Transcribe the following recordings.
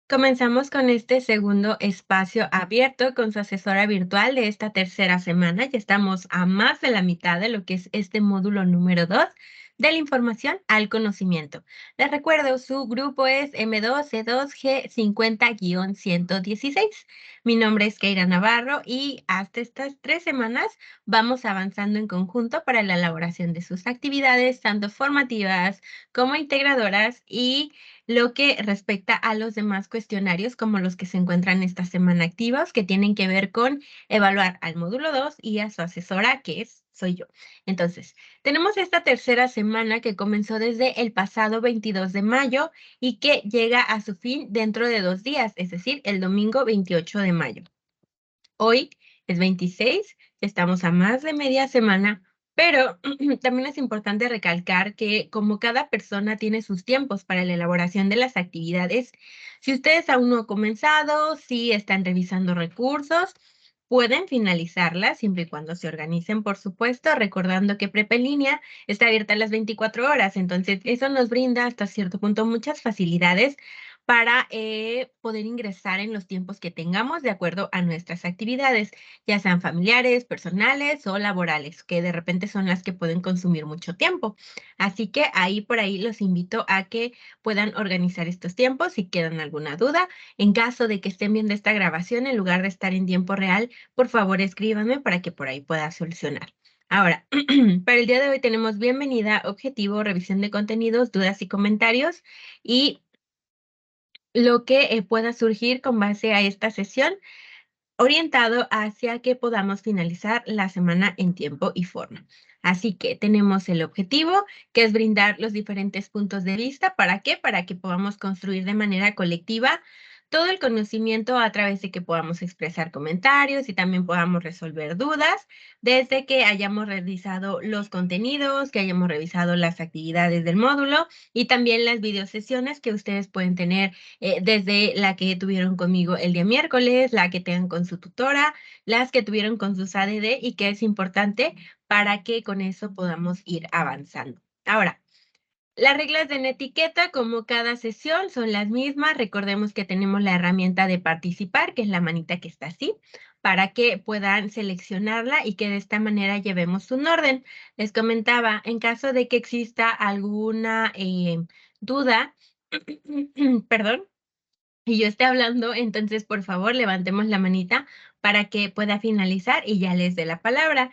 Comenzamos con este segundo espacio abierto con su asesora virtual de esta tercera semana. Ya estamos a más de la mitad de lo que es este módulo número 2 de la información al conocimiento. Les recuerdo, su grupo es M2C2G50-116. Mi nombre es Keira Navarro y hasta estas 3 semanas vamos avanzando en conjunto para la elaboración de sus actividades, tanto formativas como integradoras y lo que respecta a los demás cuestionarios, como los que se encuentran esta semana activos, que tienen que ver con evaluar al módulo 2 y a su asesora, soy yo. Entonces, tenemos esta tercera semana que comenzó desde el pasado 22 de mayo y que llega a su fin dentro de 2 días, es decir, el domingo 28 de mayo. Hoy es 26, estamos a más de media semana, pero también es importante recalcar que como cada persona tiene sus tiempos para la elaboración de las actividades, si ustedes aún no han comenzado, si están revisando recursos, pueden finalizarlas siempre y cuando se organicen, por supuesto, recordando que Prepa en línea está abierta a las 24 horas, entonces eso nos brinda hasta cierto punto muchas facilidades para poder ingresar en los tiempos que tengamos de acuerdo a nuestras actividades, ya sean familiares, personales o laborales, que de repente son las que pueden consumir mucho tiempo. Así que ahí por ahí los invito a que puedan organizar estos tiempos si quedan alguna duda. En caso de que estén viendo esta grabación, en lugar de estar en tiempo real, por favor escríbanme para que por ahí pueda solucionar. Ahora, para el día de hoy tenemos bienvenida, objetivo, revisión de contenidos, dudas y comentarios y lo que pueda surgir con base a esta sesión, orientado hacia que podamos finalizar la semana en tiempo y forma. Así que tenemos el objetivo, que es brindar los diferentes puntos de vista. ¿Para qué? Para que podamos construir de manera colectiva todo el conocimiento a través de que podamos expresar comentarios y también podamos resolver dudas desde que hayamos revisado los contenidos, que hayamos revisado las actividades del módulo y también las videosesiones que ustedes pueden tener desde la que tuvieron conmigo el día miércoles, la que tengan con su tutora, las que tuvieron con sus ADD y que es importante para que con eso podamos ir avanzando. Ahora, las reglas de etiqueta, como cada sesión, son las mismas. Recordemos que tenemos la herramienta de participar, que es la manita que está así, para que puedan seleccionarla y que de esta manera llevemos un orden. Les comentaba, en caso de que exista alguna duda, perdón, y yo esté hablando, entonces por favor levantemos la manita para que pueda finalizar y ya les dé la palabra.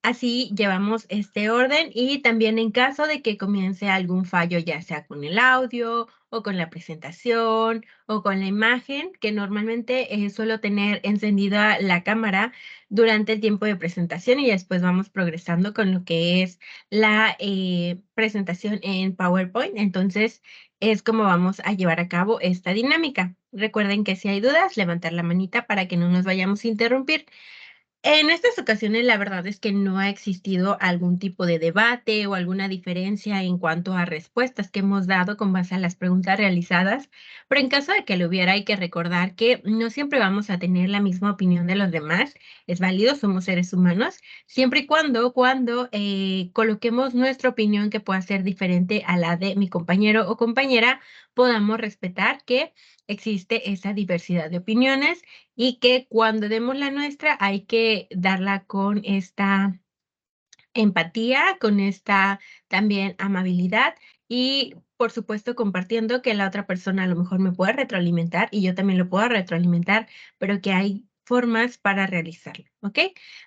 Así llevamos este orden y también en caso de que comience algún fallo, ya sea con el audio o con la presentación o con la imagen, que normalmente suelo tener encendida la cámara durante el tiempo de presentación y después vamos progresando con lo que es la presentación en PowerPoint. Entonces es como vamos a llevar a cabo esta dinámica. Recuerden que si hay dudas, levantar la manita para que no nos vayamos a interrumpir. En estas ocasiones, la verdad es que no ha existido algún tipo de debate o alguna diferencia en cuanto a respuestas que hemos dado con base a las preguntas realizadas, pero en caso de que lo hubiera, hay que recordar que no siempre vamos a tener la misma opinión de los demás. Es válido, somos seres humanos, siempre y cuando coloquemos nuestra opinión que pueda ser diferente a la de mi compañero o compañera, podamos respetar que existe esa diversidad de opiniones y que cuando demos la nuestra hay que darla con esta empatía, con esta también amabilidad y por supuesto compartiendo que la otra persona a lo mejor me puede retroalimentar y yo también lo puedo retroalimentar, pero que hay formas para realizarlo, ¿ok?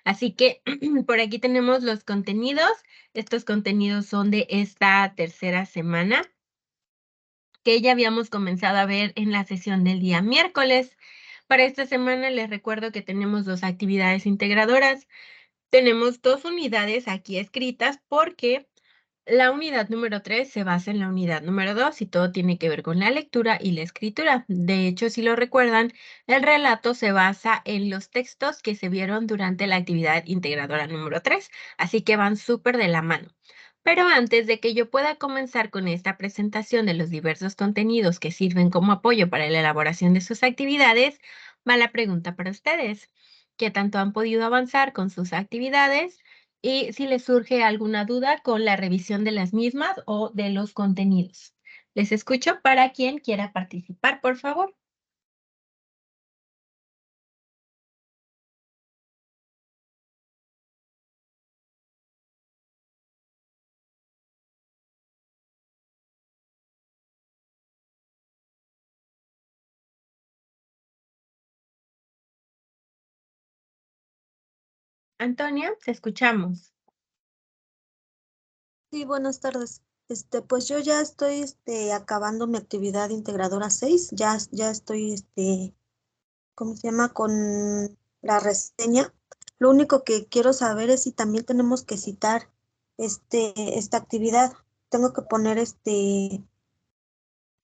Así que por aquí tenemos los contenidos. Estos contenidos son de esta tercera semana que ya habíamos comenzado a ver en la sesión del día miércoles. Para esta semana les recuerdo que tenemos 2 actividades integradoras. Tenemos 2 unidades aquí escritas porque la unidad número 3 se basa en la unidad número 2 y todo tiene que ver con la lectura y la escritura. De hecho, si lo recuerdan, el relato se basa en los textos que se vieron durante la actividad integradora número 3, así que van súper de la mano. Pero antes de que yo pueda comenzar con esta presentación de los diversos contenidos que sirven como apoyo para la elaboración de sus actividades, va la pregunta para ustedes. ¿Qué tanto han podido avanzar con sus actividades? Y si les surge alguna duda con la revisión de las mismas o de los contenidos. Les escucho para quien quiera participar, por favor. Antonia, te escuchamos. Sí, buenas tardes. Pues yo ya estoy, acabando mi actividad integradora 6. Ya estoy, ¿cómo se llama? Con la reseña. Lo único que quiero saber es si también tenemos que citar, esta actividad. Tengo que poner,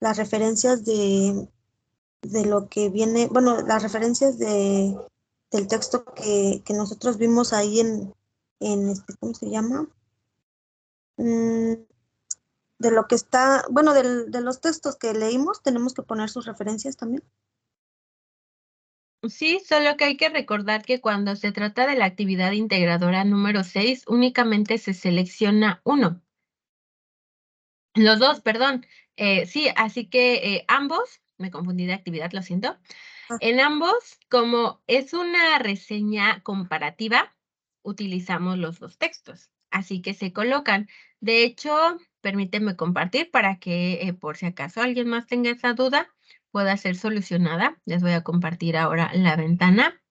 las referencias de lo que viene, bueno, las referencias del texto que nosotros vimos ahí ¿cómo se llama? Mm, de lo que está, bueno, de los textos que leímos, tenemos que poner sus referencias también. Sí, solo que hay que recordar que cuando se trata de la actividad integradora número 6, únicamente se selecciona uno. Los dos, perdón. Sí, así que ambos, me confundí de actividad, lo siento. Ah, En ambos, como es una reseña comparativa, utilizamos los dos textos, así que se colocan. De hecho, permíteme compartir para que por si acaso alguien más tenga esa duda, pueda ser solucionada. Les voy a compartir ahora la ventana.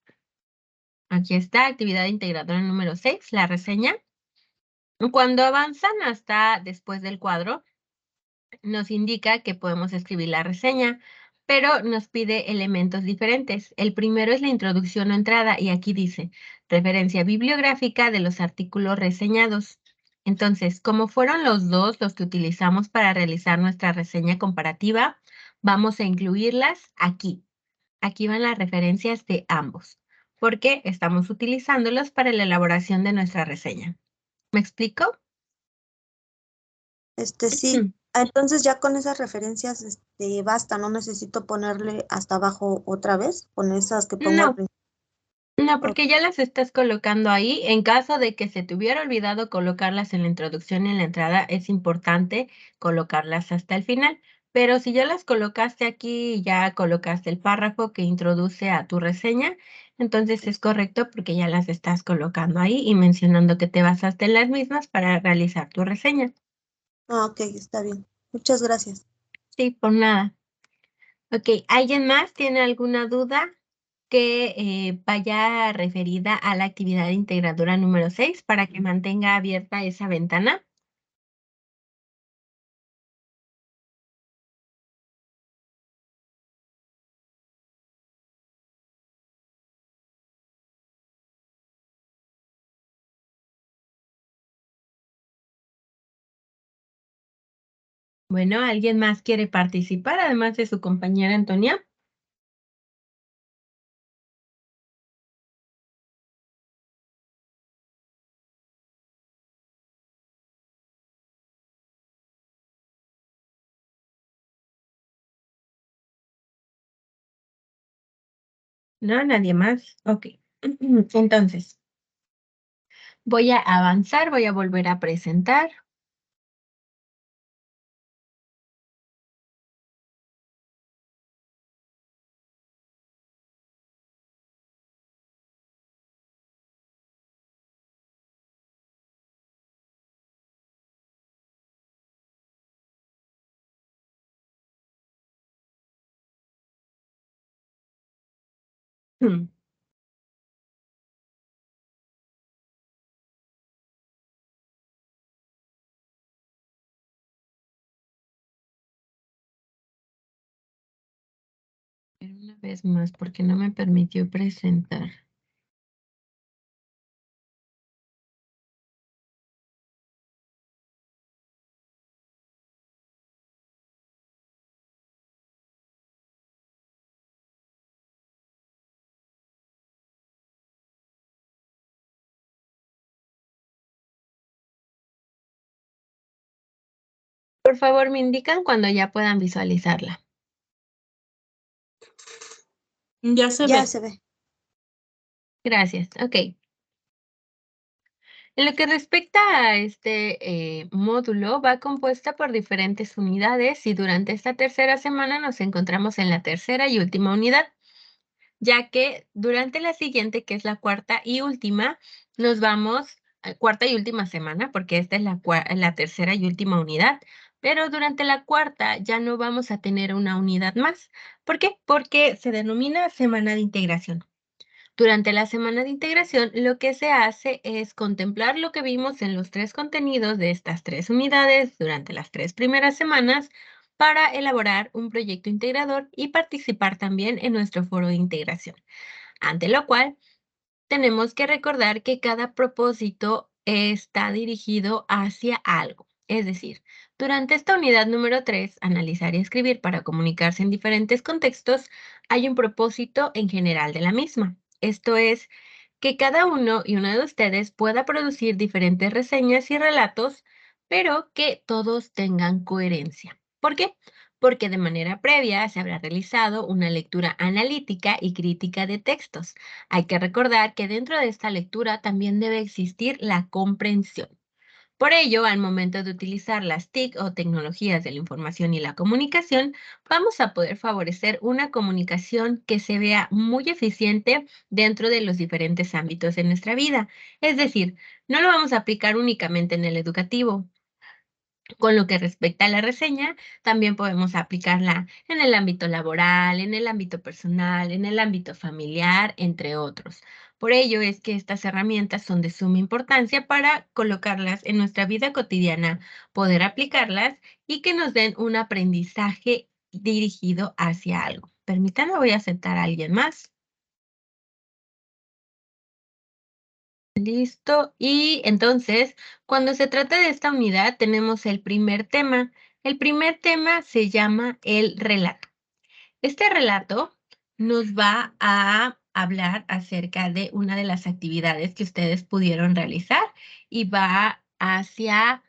Aquí está, actividad integradora número 6, la reseña. Cuando avanzan hasta después del cuadro, nos indica que podemos escribir la reseña, pero nos pide elementos diferentes. El primero es la introducción o entrada y aquí dice referencia bibliográfica de los artículos reseñados. Entonces, como fueron los dos los que utilizamos para realizar nuestra reseña comparativa, vamos a incluirlas aquí. Aquí van las referencias de ambos, porque estamos utilizándolos para la elaboración de nuestra reseña. ¿Me explico? sí. Entonces ya con esas referencias, basta, no necesito ponerle hasta abajo otra vez, con esas que pongo al No, principio. no, Ok. porque ya las estás colocando ahí. En caso de que se te hubiera olvidado colocarlas en la introducción y en la entrada, es importante colocarlas hasta el final. Pero si ya las colocaste aquí y ya colocaste el párrafo que introduce a tu reseña, entonces es correcto porque ya las estás colocando ahí y mencionando que te basaste en las mismas para realizar tu reseña. Ok, está bien. Muchas gracias. Sí, por nada. Ok, ¿alguien más tiene alguna duda que vaya referida a la actividad integradora número 6 para que mantenga abierta esa ventana? Bueno, ¿alguien más quiere participar además de su compañera Antonia? No, nadie más. Ok. Entonces, voy a avanzar, voy a volver a presentar. Pero una vez más, porque no me permitió presentar. Por favor, me indican cuando ya puedan visualizarla. Ya se Ya ve. se ve. Gracias. Ok. En lo que respecta a este módulo, va compuesta por diferentes unidades y durante esta tercera semana nos encontramos en la tercera y última unidad, ya que durante la siguiente, que es la cuarta y última, nos vamos, cuarta y última semana, porque esta es la tercera y última unidad, pero durante la cuarta ya no vamos a tener una unidad más. ¿Por qué? Porque se denomina semana de integración. Durante la semana de integración, lo que se hace es contemplar lo que vimos en los 3 contenidos de estas 3 unidades durante las 3 primeras semanas para elaborar un proyecto integrador y participar también en nuestro foro de integración. Ante lo cual, tenemos que recordar que cada propósito está dirigido hacia algo. Es decir, durante esta unidad número 3, analizar y escribir para comunicarse en diferentes contextos, hay un propósito en general de la misma. Esto es que cada uno y una de ustedes pueda producir diferentes reseñas y relatos, pero que todos tengan coherencia. ¿Por qué? Porque de manera previa se habrá realizado una lectura analítica y crítica de textos. Hay que recordar que dentro de esta lectura también debe existir la comprensión. Por ello, al momento de utilizar las TIC o tecnologías de la información y la comunicación, vamos a poder favorecer una comunicación que se vea muy eficiente dentro de los diferentes ámbitos de nuestra vida. Es decir, no lo vamos a aplicar únicamente en el educativo. Con lo que respecta a la reseña, también podemos aplicarla en el ámbito laboral, en el ámbito personal, en el ámbito familiar, entre otros. Por ello es que estas herramientas son de suma importancia para colocarlas en nuestra vida cotidiana, poder aplicarlas y que nos den un aprendizaje dirigido hacia algo. Permítanme, voy a aceptar a alguien más. Listo. Y entonces, cuando se trata de esta unidad, tenemos el primer tema. El primer tema se llama el relato. Este relato nos va a hablar acerca de una de las actividades que ustedes pudieron realizar y va hacia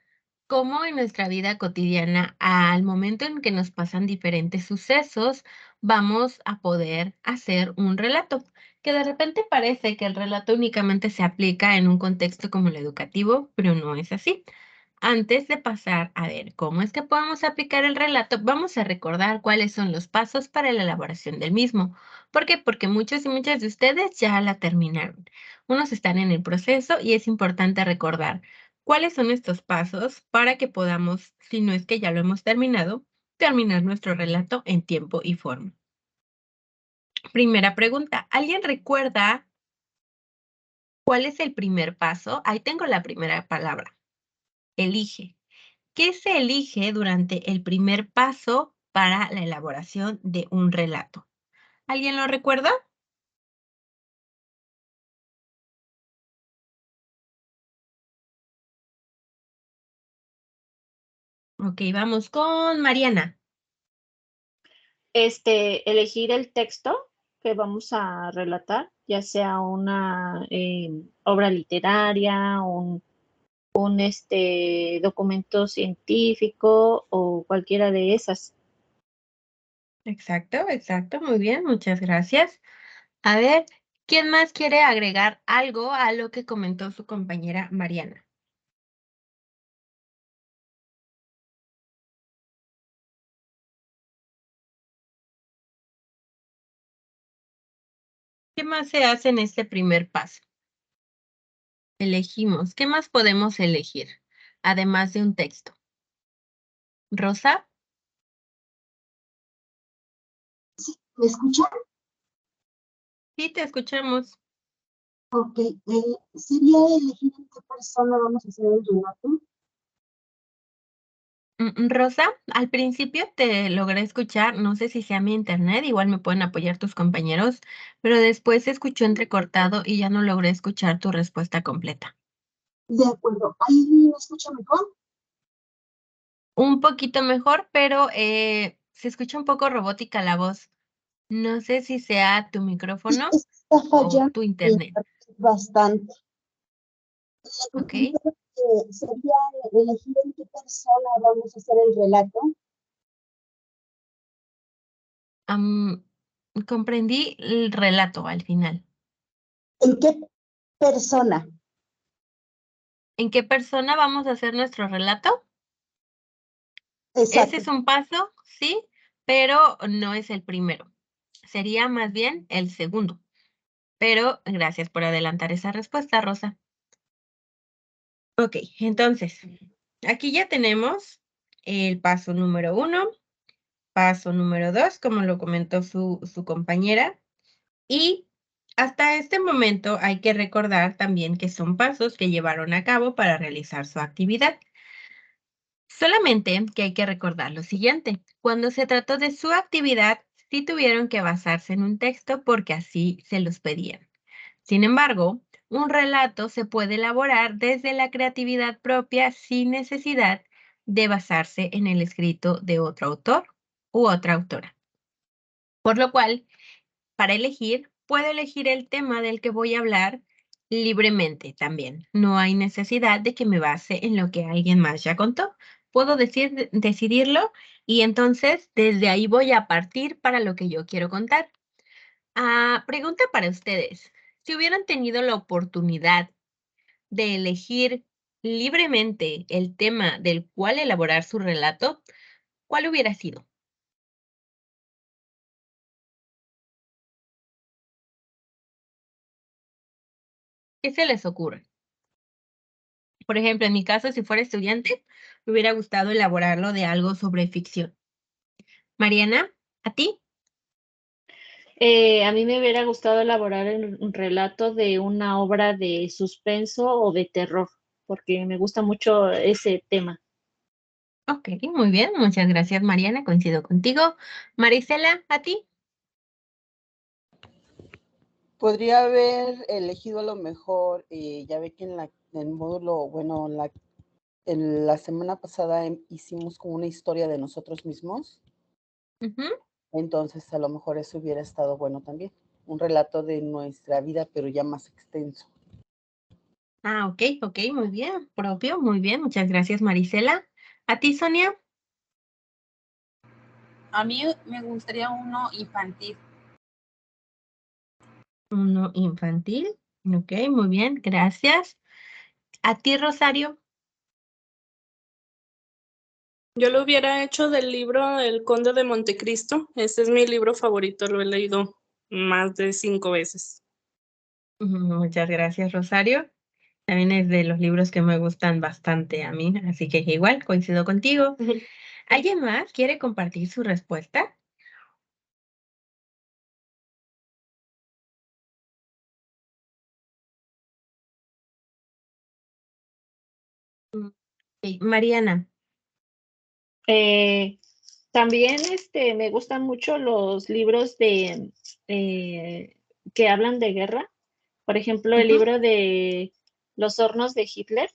cómo en nuestra vida cotidiana, al momento en que nos pasan diferentes sucesos, vamos a poder hacer un relato, que de repente parece que el relato únicamente se aplica en un contexto como el educativo, pero no es así. Antes de pasar a ver cómo es que podemos aplicar el relato, vamos a recordar cuáles son los pasos para la elaboración del mismo. ¿Por qué? Porque muchos y muchas de ustedes ya la terminaron. Unos están en el proceso y es importante recordar cuáles son estos pasos para que podamos, si no es que ya lo hemos terminado, terminar nuestro relato en tiempo y forma. Primera pregunta, ¿alguien recuerda cuál es el primer paso? Ahí tengo la primera palabra, elige. ¿Qué se elige durante el primer paso para la elaboración de un relato? ¿Alguien lo recuerda? Ok, vamos con Mariana. Elegir el texto que vamos a relatar, ya sea una obra literaria, un documento científico o cualquiera de esas. Exacto, exacto, muy bien, muchas gracias. A ver, ¿quién más quiere agregar algo a lo que comentó su compañera Mariana? ¿Qué más se hace en este primer paso? Elegimos. ¿Qué más podemos elegir? Además de un texto. ¿Rosa? ¿Me escuchan? Sí, te escuchamos. Ok, sería elegir en qué persona vamos a hacer el relato. Rosa, al principio te logré escuchar, no sé si sea mi internet, igual me pueden apoyar tus compañeros, pero después se escuchó entrecortado y ya no logré escuchar tu respuesta completa. De acuerdo, ¿ahí me escucha mejor? Un poquito mejor, pero se escucha un poco robótica la voz. No sé si sea tu Sí, micrófono está o fallando tu mi internet, internet bastante. Le ¿ok? comentaba que sería elegir en qué persona vamos a hacer el relato. Am, comprendí el relato al final. ¿En qué persona? ¿En qué persona vamos a hacer nuestro relato? Ese Exacto. es un paso, sí, pero no es el primero. Sería más bien el segundo. Pero gracias por adelantar esa respuesta, Rosa. Ok, entonces, aquí ya tenemos el paso número 1, paso número 2, como lo comentó su compañera, y Hasta este momento hay que recordar también que son pasos que llevaron a cabo para realizar su actividad. Solamente que hay que recordar lo siguiente. Cuando se trató de su actividad, sí tuvieron que basarse en un texto porque así se los pedían. Sin embargo, un relato se puede elaborar desde la creatividad propia sin necesidad de basarse en el escrito de otro autor u otra autora. Por lo cual, para elegir, puedo elegir el tema del que voy a hablar libremente también. No hay necesidad de que me base en lo que alguien más ya contó. Puedo decidirlo y entonces desde ahí voy a partir para lo que yo quiero contar. Pregunta para ustedes. Si hubieran tenido la oportunidad de elegir libremente el tema del cual elaborar su relato, ¿cuál hubiera sido? ¿Qué se les ocurre? Por ejemplo, en mi caso, si fuera estudiante, me hubiera gustado elaborarlo de algo sobre ficción. Mariana, ¿a ti? A mí me hubiera gustado elaborar un relato de una obra de suspenso o de terror, porque me gusta mucho ese tema. Ok, muy bien. Muchas gracias, Mariana. Coincido contigo. Marisela, ¿a ti? Podría haber elegido a lo mejor, ya ve que en el módulo, bueno, en la semana pasada hicimos como una historia de nosotros mismos, Ujú. entonces a lo mejor eso hubiera estado bueno también, un relato de nuestra vida, pero ya más extenso. Ok, muy bien. Propio, muy bien. Muchas gracias, Marisela. ¿A ti, Sonia? A mí me gustaría uno infantil. Uno infantil. Ok, muy bien. Gracias. ¿A ti, Rosario? Yo lo hubiera hecho del libro El Conde de Montecristo. Este es mi libro favorito, lo he leído más de 5 veces. Muchas gracias, Rosario. También es de los libros que me gustan bastante a mí, así que igual coincido contigo. ¿Alguien más quiere compartir su respuesta? Ok, Mariana. También me gustan mucho los libros que hablan de guerra. Por ejemplo, el Ujú. libro de Los hornos de Hitler.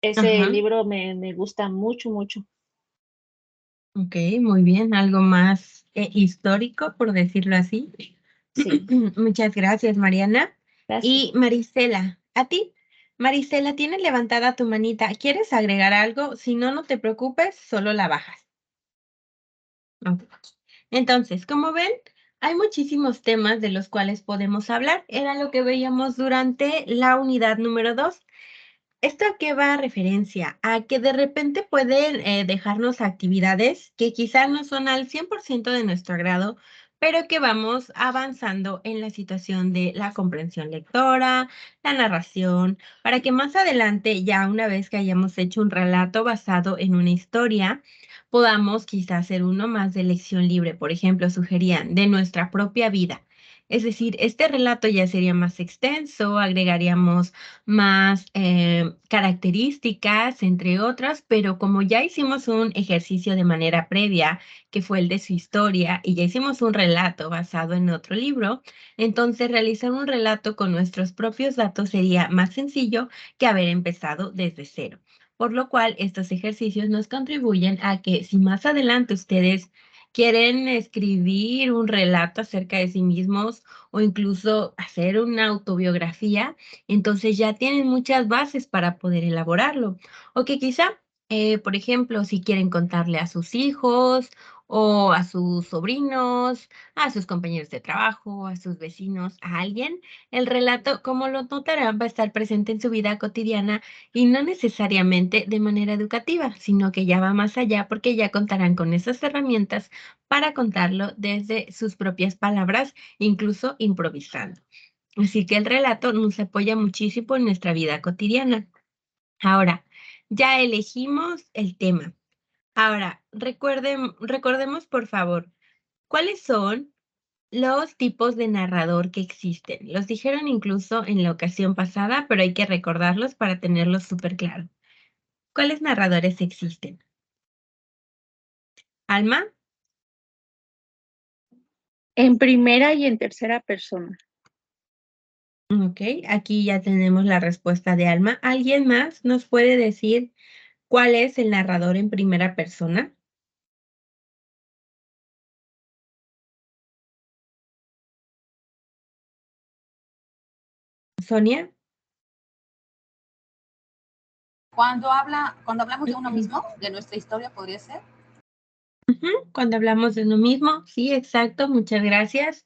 Ese Ajá. libro me gusta mucho, mucho. Ok, muy bien. Algo más histórico, por decirlo así. Sí, Muchas gracias, Mariana. gracias. Y Marisela, ¿a ti? Marisela, tienes levantada tu manita. ¿Quieres agregar algo? Si no, no te preocupes, solo la bajas. Ok. Entonces, como ven, hay muchísimos temas de los cuales podemos hablar. Era lo que veíamos durante la unidad número 2. ¿Esto a qué va a referencia? A que de repente pueden dejarnos actividades que quizás no son al 100% de nuestro agrado, pero que vamos avanzando en la situación de la comprensión lectora, la narración, para que más adelante, ya una vez que hayamos hecho un relato basado en una historia, podamos quizás hacer uno más de elección libre. Por ejemplo, sugerían de nuestra propia vida. Es decir, este relato ya sería más extenso, agregaríamos más características, entre otras, pero como ya hicimos un ejercicio de manera previa, que fue el de su historia, y ya hicimos un relato basado en otro libro, entonces realizar un relato con nuestros propios datos sería más sencillo que haber empezado desde cero. Por lo cual, estos ejercicios nos contribuyen a que si más adelante ustedes quieren escribir un relato acerca de sí mismos o incluso hacer una autobiografía, entonces ya tienen muchas bases para poder elaborarlo. O que quizá, por ejemplo, si quieren contarle a sus hijos o a sus sobrinos, a sus compañeros de trabajo, a sus vecinos, a alguien, el relato, como lo notarán, va a estar presente en su vida cotidiana y no necesariamente de manera educativa, sino que ya va más allá porque ya contarán con esas herramientas para contarlo desde sus propias palabras, incluso improvisando. Así que el relato nos apoya muchísimo en nuestra vida cotidiana. Ahora, ya elegimos el tema. Ahora, recordemos por favor, ¿cuáles son los tipos de narrador que existen. Los dijeron incluso en la ocasión pasada, pero hay que recordarlos para tenerlos súper claro. ¿Cuáles narradores existen? Alma. En primera y en tercera persona. Ok, aquí ya tenemos la respuesta de Alma. ¿Alguien más nos puede decir cuál es el narrador en primera persona? Sonia. Cuando hablamos de uno mismo, de nuestra historia, podría ser. Cuando hablamos de uno mismo, sí, exacto, muchas gracias.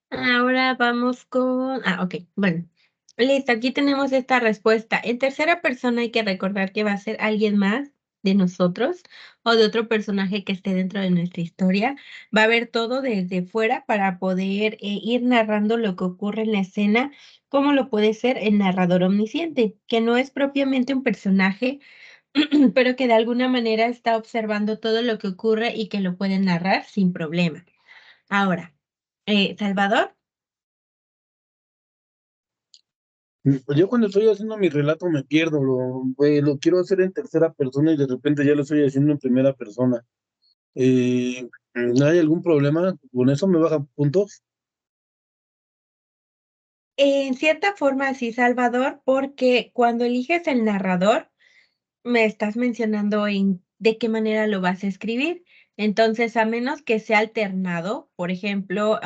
Ahora vamos con... ok, bueno. Listo, aquí tenemos esta respuesta. En tercera persona hay que recordar que va a ser alguien más de nosotros o de otro personaje que esté dentro de nuestra historia. Va a ver todo desde fuera para poder ir narrando lo que ocurre en la escena, como lo puede ser el narrador omnisciente, que no es propiamente un personaje, pero que de alguna manera está observando todo lo que ocurre y que lo puede narrar sin problema. Ahora, Salvador. Yo cuando estoy haciendo mi relato me pierdo, lo quiero hacer en tercera persona y de repente ya lo estoy haciendo en primera persona. ¿No hay algún problema con eso? ¿Me bajan puntos? En cierta forma, sí, Salvador, porque cuando eliges el narrador, me estás mencionando en de qué manera lo vas a escribir. Entonces, a menos que sea alternado, por ejemplo,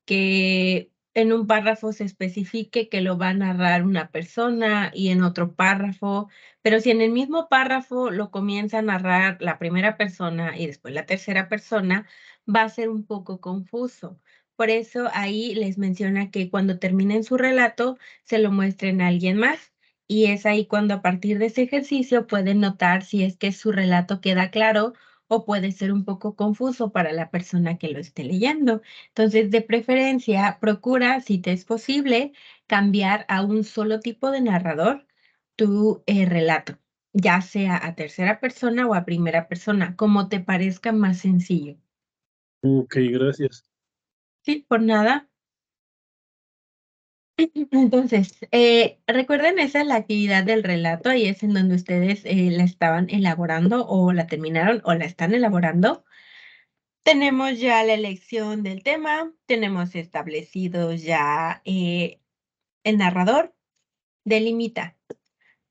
que en un párrafo se especifique que lo va a narrar una persona y en otro párrafo, pero si en el mismo párrafo lo comienza a narrar la primera persona y después la tercera persona, va a ser un poco confuso. Por eso ahí les menciona que cuando terminen su relato, se lo muestren a alguien más. Y es ahí cuando a partir de ese ejercicio pueden notar si es que su relato queda claro o puede ser un poco confuso para la persona que lo esté leyendo. Entonces, de preferencia, procura, si te es posible, cambiar a un solo tipo de narrador tu relato, ya sea a tercera persona o a primera persona, como te parezca más sencillo. Ok, gracias. Sí, por nada. Entonces, recuerden, esa es la actividad del relato y es en donde ustedes la estaban elaborando o la terminaron o la están elaborando. Tenemos ya la elección del tema, tenemos establecido ya el narrador. Delimita.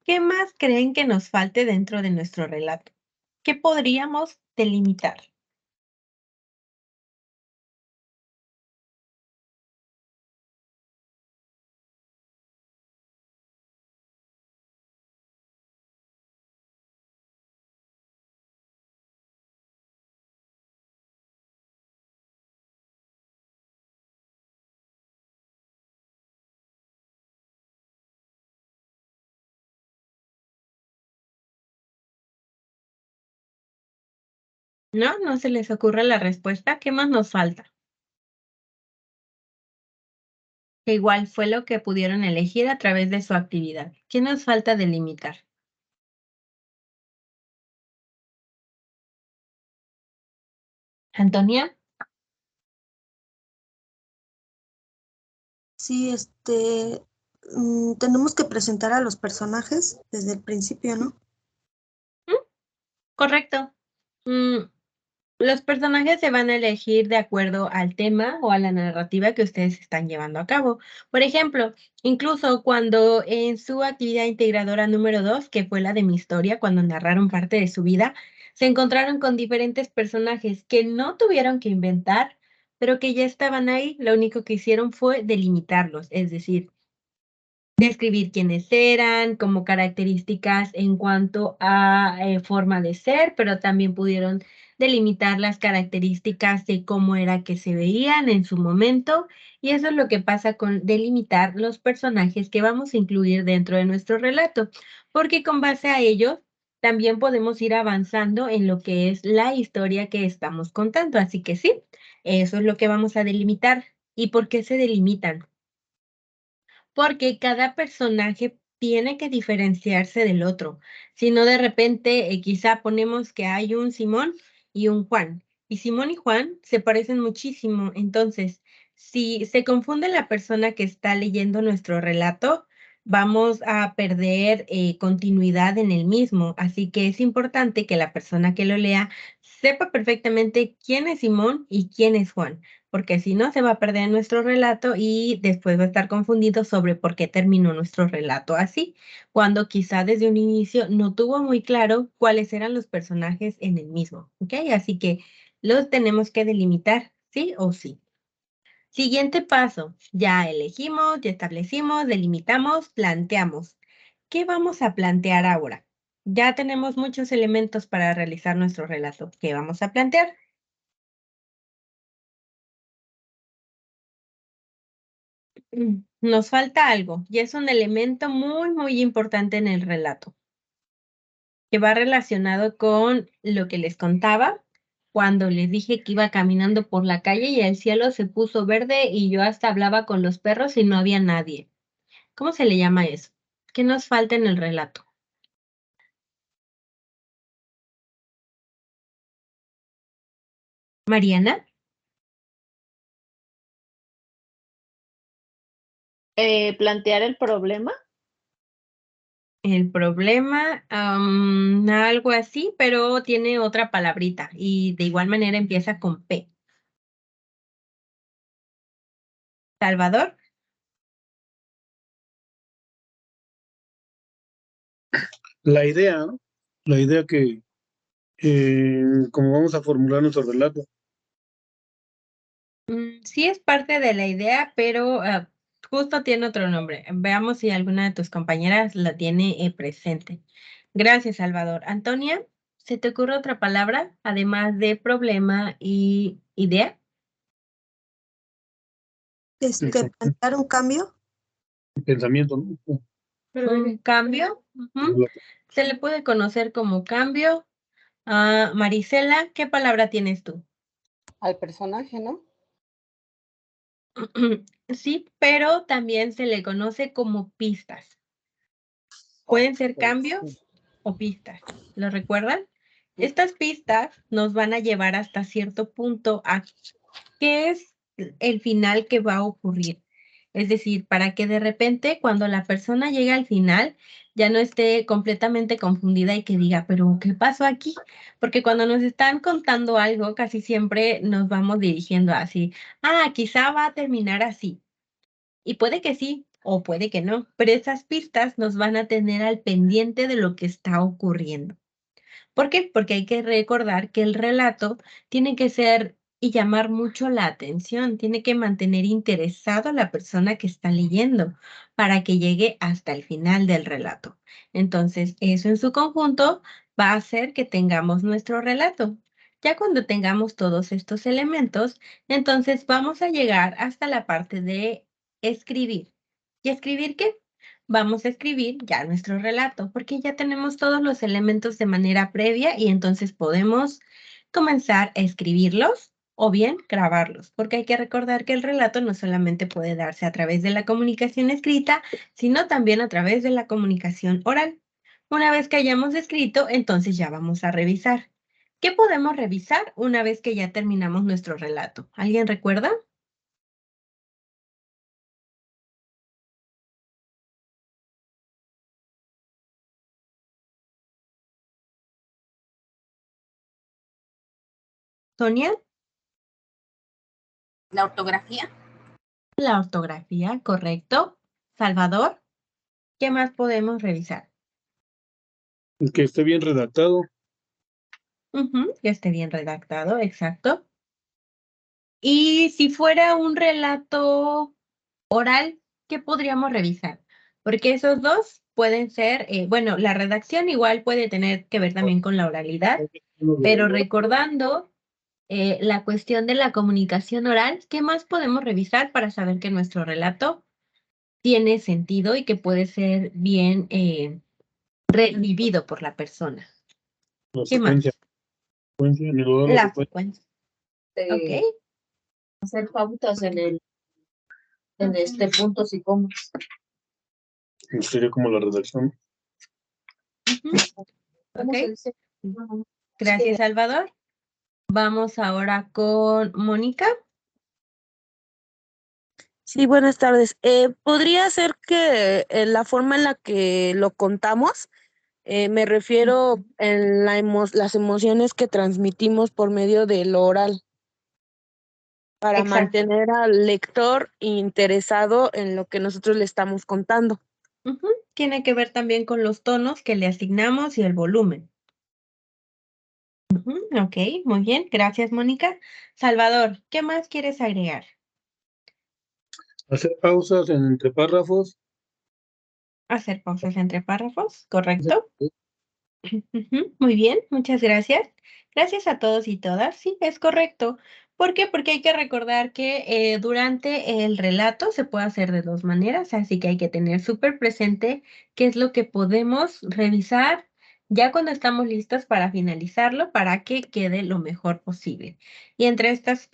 ¿Qué más creen que nos falte dentro de nuestro relato? ¿Qué podríamos delimitar? ¿No? ¿No se les ocurre la respuesta? ¿Qué más nos falta? Que igual fue lo que pudieron elegir a través de su actividad. ¿Qué nos falta delimitar? Antonia. Sí, tenemos que presentar a los personajes desde el principio, ¿no? Correcto. Los personajes se van a elegir de acuerdo al tema o a la narrativa que ustedes están llevando a cabo. Por ejemplo, incluso cuando en su actividad integradora número 2, que fue la de mi historia, cuando narraron parte de su vida, se encontraron con diferentes personajes que no tuvieron que inventar, pero que ya estaban ahí. Lo único que hicieron fue delimitarlos, es decir, describir quiénes eran, como características en cuanto a forma de ser, pero también pudieron delimitar las características de cómo era que se veían en su momento. Y eso es lo que pasa con delimitar los personajes que vamos a incluir dentro de nuestro relato, porque con base a ellos también podemos ir avanzando en lo que es la historia que estamos contando. Así que sí, eso es lo que vamos a delimitar. ¿Y por qué se delimitan? Porque cada personaje tiene que diferenciarse del otro. Si no, de repente, quizá ponemos que hay un Simón y un Juan. y Simón y Juan se parecen muchísimo. Entonces, si se confunde la persona que está leyendo nuestro relato, vamos a perder continuidad en el mismo. Así que es importante que la persona que lo lea sepa perfectamente quién es Simón y quién es Juan, porque si no se va a perder nuestro relato y después va a estar confundido sobre por qué terminó nuestro relato así, cuando quizá desde un inicio no tuvo muy claro cuáles eran los personajes en el mismo, ¿ok? Así que los tenemos que delimitar, sí o sí. Siguiente paso, ya elegimos, ya establecimos, delimitamos, planteamos. ¿Qué vamos a plantear ahora? Ya tenemos muchos elementos para realizar nuestro relato. ¿Qué vamos a plantear? Nos falta algo y es un elemento muy importante en el relato, que va relacionado con lo que les contaba cuando les dije que iba caminando por la calle y el cielo se puso verde y yo hasta hablaba con los perros y no había nadie. ¿Cómo se le llama eso? ¿Qué nos falta en el relato? Mariana, Plantear el problema. el problema, algo así, pero tiene otra palabrita y de igual manera empieza con P. Salvador, La idea, ¿no? La idea que, como vamos a formular nuestro relato. sí es parte de la idea, pero justo tiene otro nombre. Veamos si alguna de tus compañeras la tiene presente. Gracias, Salvador. Antonia, ¿se te ocurre otra palabra además de problema y idea? Plantear un cambio. Pensamiento, ¿no? Un cambio. Ujú. Se le puede conocer como cambio. Marisela, ¿qué palabra tienes tú? Al personaje, ¿no? Sí, pero también se le conoce como pistas. Pueden ser cambios o pistas. ¿Lo recuerdan? Estas pistas nos van a llevar hasta cierto punto a qué es el final que va a ocurrir. Es decir, para que de repente cuando la persona llegue al final ya no esté completamente confundida y que diga, pero ¿qué pasó aquí? Porque cuando nos están contando algo, casi siempre nos vamos dirigiendo así, quizá va a terminar así. Y puede que sí, o puede que no, pero esas pistas nos van a tener al pendiente de lo que está ocurriendo. ¿Por qué? Porque hay que recordar que el relato tiene que ser y llamar mucho la atención, tiene que mantener interesado a la persona que está leyendo para que llegue hasta el final del relato. Entonces, eso en su conjunto va a hacer que tengamos nuestro relato. Ya cuando tengamos todos estos elementos, entonces vamos a llegar hasta la parte de escribir. ¿Y escribir qué? Vamos a escribir ya nuestro relato, porque ya tenemos todos los elementos de manera previa y entonces podemos comenzar a escribirlos o bien grabarlos, porque hay que recordar que el relato no solamente puede darse a través de la comunicación escrita, sino también a través de la comunicación oral. Una vez que hayamos escrito, entonces ya vamos a revisar. ¿Qué podemos revisar una vez que ya terminamos nuestro relato? ¿Alguien recuerda? Sonia, La ortografía. la ortografía, correcto. Salvador, ¿qué más podemos revisar? Que esté bien redactado. Que esté bien redactado, exacto. Y si fuera un relato oral, ¿qué podríamos revisar? Porque esos dos pueden ser, bueno, la redacción igual puede tener que ver también con la oralidad, pero recordando la cuestión de la comunicación oral, ¿qué más podemos revisar para saber que nuestro relato tiene sentido y que puede ser bien revivido por la persona? La ¿Qué más? secuencia. Y luego la La secuencia. secuencia. Ok. Hacer pautas en puntos y comas. Sería como la redacción. Ok. Gracias, Salvador. Vamos ahora con Mónica. Sí, buenas tardes. ¿Podría ser que la forma en la que lo contamos, me refiero en las emociones que transmitimos por medio de lo oral, para Exacto. mantener al lector interesado en lo que nosotros le estamos contando? Ujú. Tiene que ver también con los tonos que le asignamos y el volumen. Ujú, ok, muy bien. Gracias, Mónica. Salvador, ¿qué más quieres agregar? Hacer pausas entre párrafos. Hacer pausas entre párrafos, ¿correcto? Ujú, muy bien, muchas gracias. Gracias a todos y todas. Sí, es correcto. ¿Por qué? Porque hay que recordar que durante el relato se puede hacer de dos maneras, así que hay que tener súper presente qué es lo que podemos revisar ya cuando estamos listos para finalizarlo, para que quede lo mejor posible. Y entre estos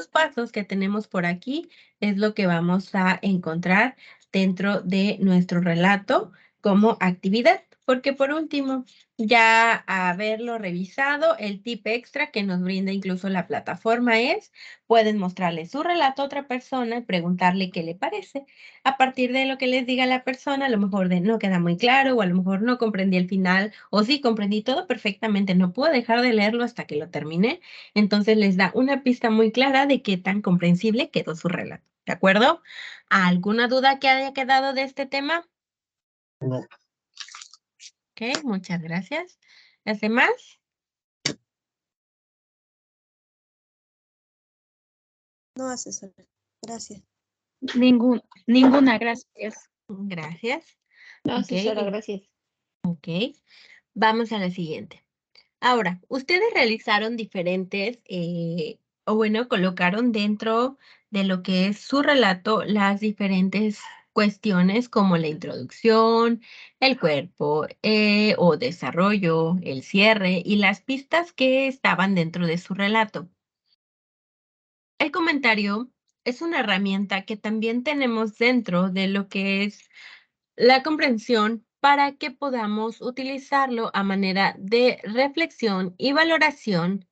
pasos que tenemos por aquí es lo que vamos a encontrar dentro de nuestro relato como actividad, porque por último, ya haberlo revisado, el tip extra que nos brinda incluso la plataforma es, pueden mostrarle su relato a otra persona y preguntarle qué le parece. A partir de lo que les diga la persona, a lo mejor de no queda muy claro, o a lo mejor no comprendí el final, o sí comprendí todo perfectamente, no puedo dejar de leerlo hasta que lo termine. Entonces les da una pista muy clara de qué tan comprensible quedó su relato. ¿De acuerdo? ¿Alguna duda que haya quedado de este tema? No. Ok, muchas gracias. ¿Las demás? No, César. Gracias. Ninguna, gracias. Gracias. Gracias, Sara, Ok, gracias. ok. Vamos a la siguiente. Ahora, ustedes realizaron diferentes, o bueno, colocaron dentro de lo que es su relato las diferentes cuestiones como la introducción, el cuerpo o desarrollo, el cierre y las pistas que estaban dentro de su relato. El comentario es una herramienta que también tenemos dentro de lo que es la comprensión para que podamos utilizarlo a manera de reflexión y valoración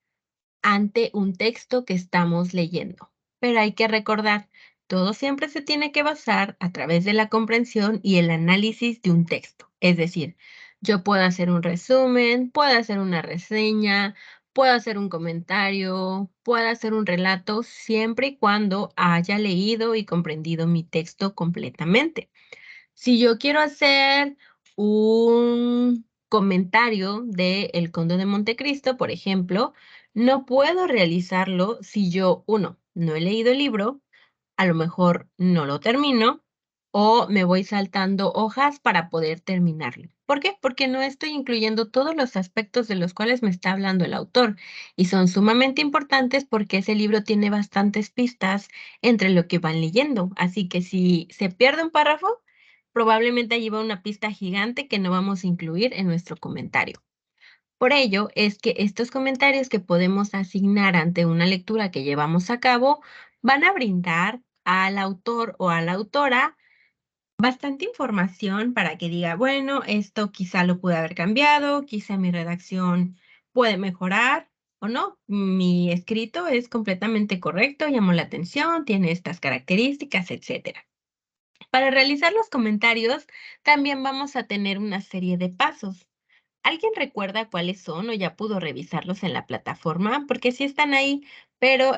ante un texto que estamos leyendo. Pero hay que recordar, todo siempre se tiene que basar a través de la comprensión y el análisis de un texto. Es decir, yo puedo hacer un resumen, puedo hacer una reseña, puedo hacer un comentario, puedo hacer un relato, siempre y cuando haya leído y comprendido mi texto completamente. Si yo quiero hacer un comentario de El Conde de Montecristo, por ejemplo, no puedo realizarlo si yo, uno, no he leído el libro, a lo mejor no lo termino o me voy saltando hojas para poder terminarlo. ¿Por qué? Porque no estoy incluyendo todos los aspectos de los cuales me está hablando el autor y son sumamente importantes porque ese libro tiene bastantes pistas entre lo que van leyendo. Así que si se pierde un párrafo, probablemente allí va una pista gigante que no vamos a incluir en nuestro comentario. Por ello es que estos comentarios que podemos asignar ante una lectura que llevamos a cabo van a brindar al autor o a la autora bastante información para que diga, bueno, esto quizá lo pude haber cambiado, quizá mi redacción puede mejorar o no. Mi escrito es completamente correcto, llamó la atención, tiene estas características, etcétera. Para realizar los comentarios, también vamos a tener una serie de pasos. ¿Alguien recuerda cuáles son o ya pudo revisarlos en la plataforma? Porque sí están ahí, pero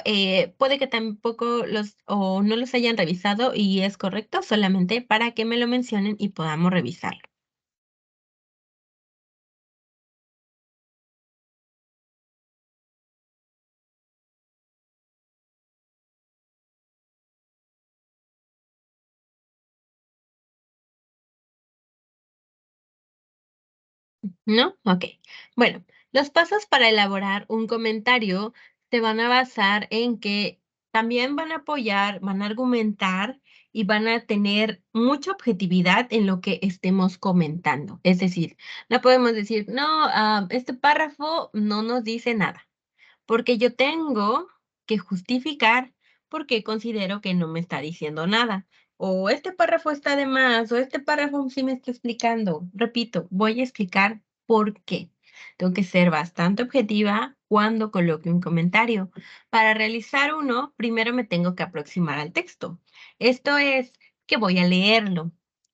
puede que tampoco los o no los hayan revisado y es correcto solamente para que me lo mencionen y podamos revisarlo. ¿No? Ok. Bueno, los pasos para elaborar un comentario se van a basar en que también van a apoyar, van a argumentar y van a tener mucha objetividad en lo que estemos comentando. Es decir, no podemos decir, no, este párrafo no nos dice nada, porque yo tengo que justificar por qué considero que no me está diciendo nada. O este párrafo está de más, o este párrafo sí me está explicando. Repito, voy a explicar por qué. Tengo que ser bastante objetiva cuando coloque un comentario. Para realizar uno, primero me tengo que aproximar al texto. Esto es que voy a leerlo,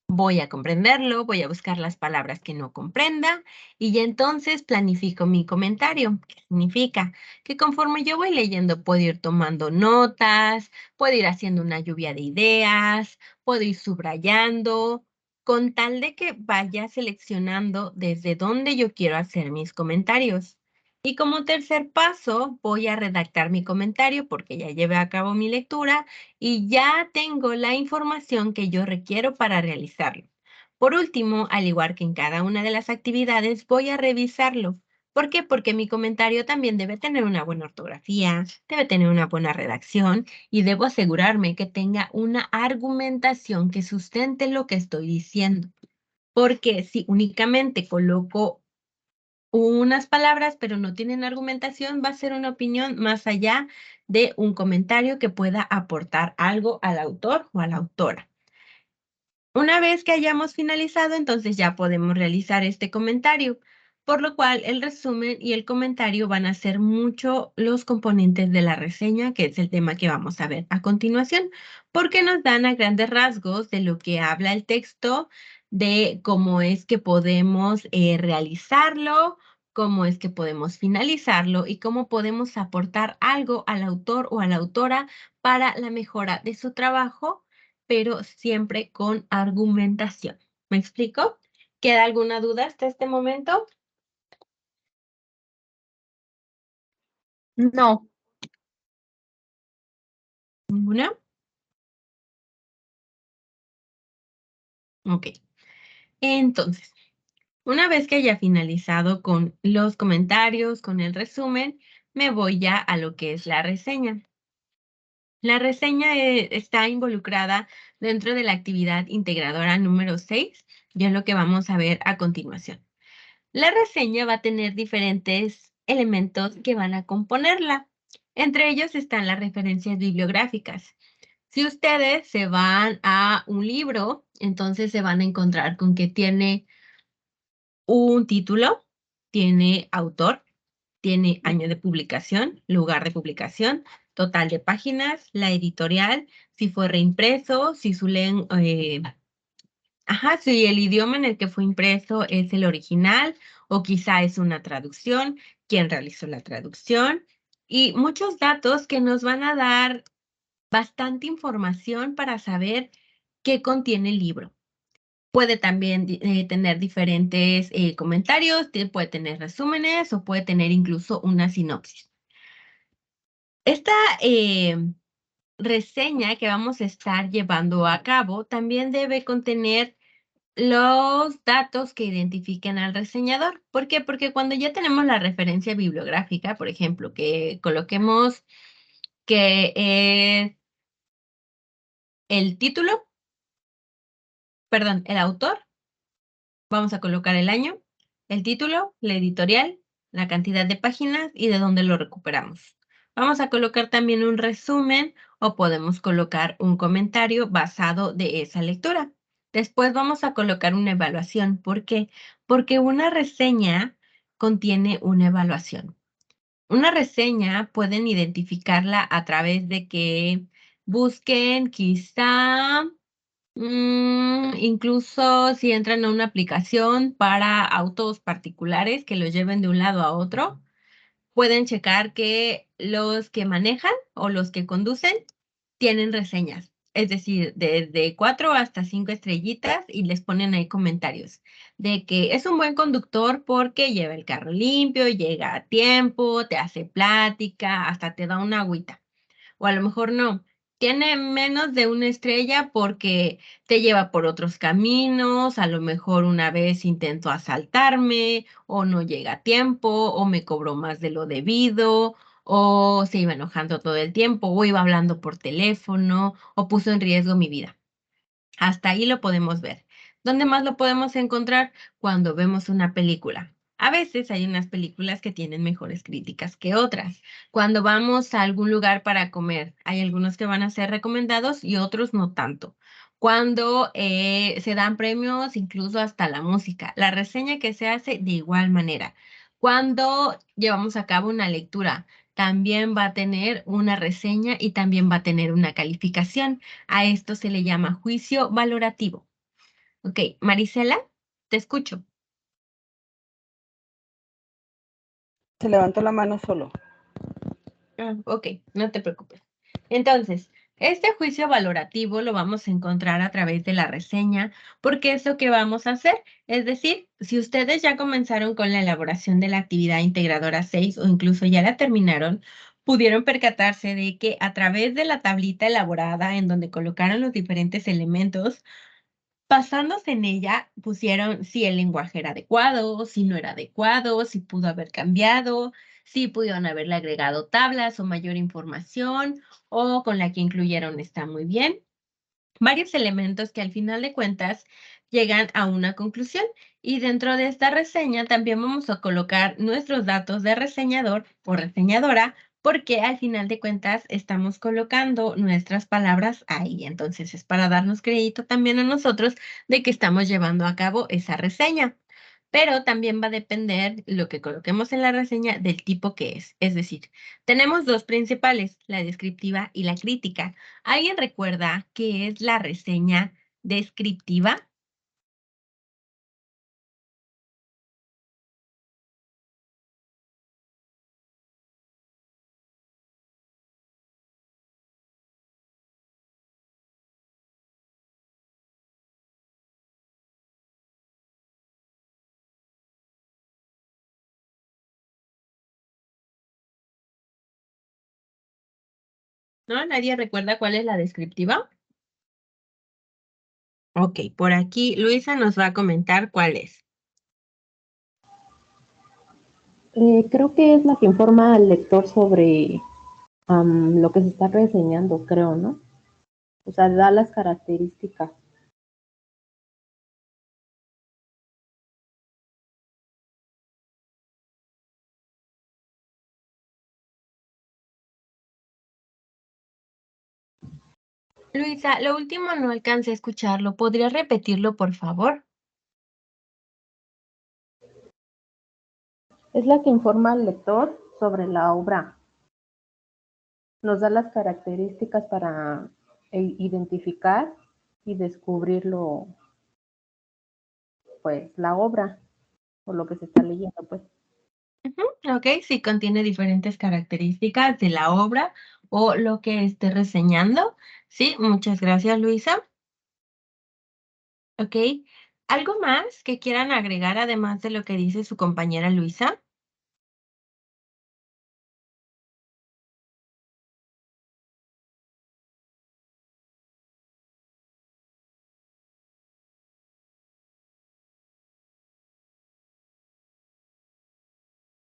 voy a comprenderlo, voy a buscar las palabras que no comprenda y ya entonces planifico mi comentario. ¿Qué significa? Que conforme yo voy leyendo puedo ir tomando notas, puedo ir haciendo una lluvia de ideas, puedo ir subrayando, con tal de que vaya seleccionando desde dónde yo quiero hacer mis comentarios. Y como tercer paso, voy a redactar mi comentario porque ya llevé a cabo mi lectura y ya tengo la información que yo requiero para realizarlo. Por último, al igual que en cada una de las actividades, voy a revisarlo. ¿Por qué? Porque mi comentario también debe tener una buena ortografía, debe tener una buena redacción y debo asegurarme que tenga una argumentación que sustente lo que estoy diciendo. Porque si únicamente coloco unas palabras, pero no tienen argumentación, va a ser una opinión más allá de un comentario que pueda aportar algo al autor o a la autora. Una vez que hayamos finalizado, entonces ya podemos realizar este comentario, por lo cual el resumen y el comentario van a ser mucho los componentes de la reseña, que es el tema que vamos a ver a continuación, porque nos dan a grandes rasgos de lo que habla el texto, de cómo es que podemos realizarlo, cómo es que podemos finalizarlo y cómo podemos aportar algo al autor o a la autora para la mejora de su trabajo, pero siempre con argumentación. ¿Me explico? ¿Queda alguna duda hasta este momento? No. ¿Ninguna? Ok. Entonces, una vez que haya finalizado con los comentarios, con el resumen, me voy ya a lo que es la reseña. La reseña está involucrada dentro de la actividad integradora número 6, y es lo que vamos a ver a continuación. La reseña va a tener diferentes elementos que van a componerla. Entre ellos están las referencias bibliográficas. Si ustedes se van a un libro, entonces se van a encontrar con que tiene un título, tiene autor, tiene año de publicación, lugar de publicación, total de páginas, la editorial, si fue reimpreso, si si el idioma en el que fue impreso es el original o quizá es una traducción, quién realizó la traducción y muchos datos que nos van a dar bastante información para saber qué contiene el libro. Puede también tener diferentes comentarios, puede tener resúmenes o puede tener incluso una sinopsis. Esta reseña que vamos a estar llevando a cabo también debe contener los datos que identifiquen al reseñador. ¿Por qué? Porque cuando ya tenemos la referencia bibliográfica, por ejemplo, que coloquemos que es el título, perdón, el autor, vamos a colocar el año, el título, la editorial, la cantidad de páginas y de dónde lo recuperamos. Vamos a colocar también un resumen o podemos colocar un comentario basado de esa lectura. Después vamos a colocar una evaluación. ¿Por qué? Porque una reseña contiene una evaluación. Una reseña pueden identificarla a través de que busquen quizá incluso si entran a una aplicación para autos particulares que los lleven de un lado a otro, pueden checar que los que manejan o los que conducen tienen reseñas. Es decir, desde 4 hasta 5 estrellitas y les ponen ahí comentarios de que es un buen conductor porque lleva el carro limpio, llega a tiempo, te hace plática, hasta te da una agüita. O a lo mejor no. Tiene menos de una estrella porque te lleva por otros caminos, a lo mejor una vez intentó asaltarme, o no llega a tiempo, o me cobró más de lo debido, o se iba enojando todo el tiempo, o iba hablando por teléfono, o puso en riesgo mi vida. Hasta ahí lo podemos ver. ¿Dónde más lo podemos encontrar? Cuando vemos una película. A veces hay unas películas que tienen mejores críticas que otras. Cuando vamos a algún lugar para comer, hay algunos que van a ser recomendados y otros no tanto. Cuando se dan premios, incluso hasta la música. La reseña que se hace de igual manera. Cuando llevamos a cabo una lectura, también va a tener una reseña y también va a tener una calificación. A esto se le llama juicio valorativo. Ok, Marisela, te escucho. Se levantó la mano solo. Ok, no te preocupes. Entonces, este juicio valorativo lo vamos a encontrar a través de la reseña, porque es lo que vamos a hacer. Es decir, si ustedes ya comenzaron con la elaboración de la actividad integradora 6 o incluso ya la terminaron, pudieron percatarse de que a través de la tablita elaborada en donde colocaron los diferentes elementos, basándose en ella, pusieron si el lenguaje era adecuado, si no era adecuado, si pudo haber cambiado, si pudieron haberle agregado tablas o mayor información, o con la que incluyeron está muy bien. Varios elementos que al final de cuentas llegan a una conclusión. Y dentro de esta reseña también vamos a colocar nuestros datos de reseñador o reseñadora, porque al final de cuentas estamos colocando nuestras palabras ahí. Entonces es para darnos crédito también a nosotros de que estamos llevando a cabo esa reseña. Pero también va a depender lo que coloquemos en la reseña del tipo que es. Es decir, tenemos dos principales, la descriptiva y la crítica. ¿Alguien recuerda qué es la reseña descriptiva? ¿No? ¿Nadie recuerda cuál es la descriptiva? Ok, por aquí Luisa nos va a comentar cuál es. Creo que es la que informa al lector sobre lo que se está reseñando, creo, ¿no? O sea, da las características. Luisa, lo último no alcancé a escucharlo. ¿Podrías repetirlo, por favor? Es la que informa al lector sobre la obra. Nos da las características para identificar y descubrirlo, pues, la obra o lo que se está leyendo, pues. Ok, sí, contiene diferentes características de la obra o lo que esté reseñando. Sí, muchas gracias, Luisa. Ok, ¿algo más que quieran agregar además de lo que dice su compañera Luisa?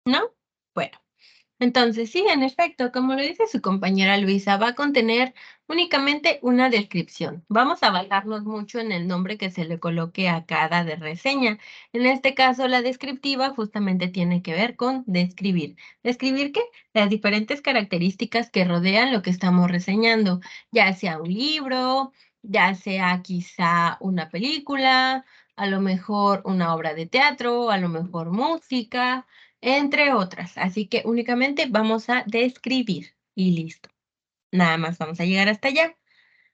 ¿No? Bueno. Entonces, sí, en efecto, como lo dice su compañera Luisa, va a contener únicamente una descripción. Vamos a basarnos mucho en el nombre que se le coloque a cada de reseña. En este caso, la descriptiva justamente tiene que ver con describir. ¿Describir qué? Las diferentes características que rodean lo que estamos reseñando, ya sea un libro, ya sea quizá una película, a lo mejor una obra de teatro, a lo mejor música, entre otras. Así que únicamente vamos a describir y listo. Nada más vamos a llegar hasta allá.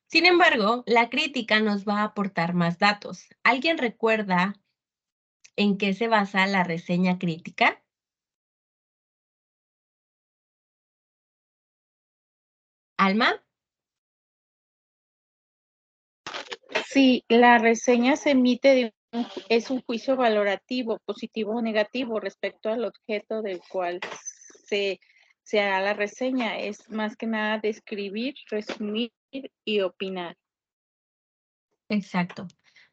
Sin embargo, la crítica nos va a aportar más datos. ¿Alguien recuerda en qué se basa la reseña crítica? ¿Alma? Sí, la reseña se emite es un juicio valorativo, positivo o negativo respecto al objeto del cual se hará la reseña. Es más que nada describir, resumir y opinar. Exacto.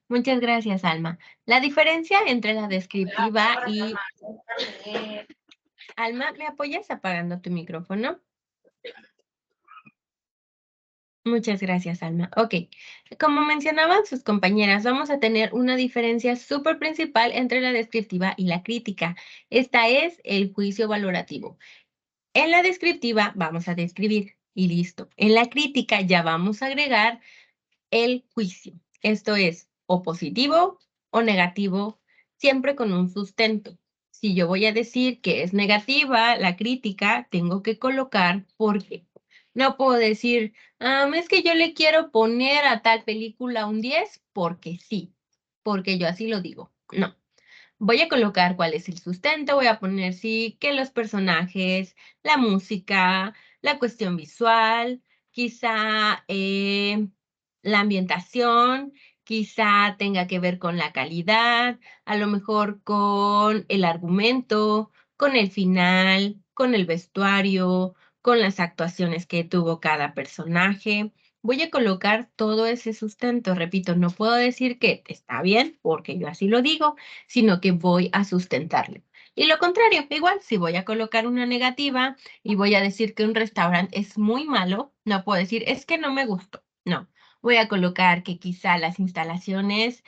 Muchas gracias, Alma. La diferencia entre la descriptiva y... Alma, ¿me apoyas apagando tu micrófono? Muchas gracias, Alma. Ok, como mencionaban sus compañeras, vamos a tener una diferencia súper principal entre la descriptiva y la crítica. Esta es el juicio valorativo. En la descriptiva vamos a describir y listo. En la crítica ya vamos a agregar el juicio. Esto es o positivo o negativo, siempre con un sustento. Si yo voy a decir que es negativa la crítica, tengo que colocar por qué. No puedo decir, es que yo le quiero poner a tal película un 10 porque sí, porque yo así lo digo. No. Voy a colocar cuál es el sustento, voy a poner sí que los personajes, la música, la cuestión visual, quizá la ambientación, quizá tenga que ver con la calidad, a lo mejor con el argumento, con el final, con el vestuario, con las actuaciones que tuvo cada personaje. Voy a colocar todo ese sustento. Repito, no puedo decir que está bien porque yo así lo digo, sino que voy a sustentarlo. Y lo contrario, igual, si voy a colocar una negativa y voy a decir que un restaurante es muy malo, no puedo decir, es que no me gustó. No, voy a colocar que quizá las instalaciones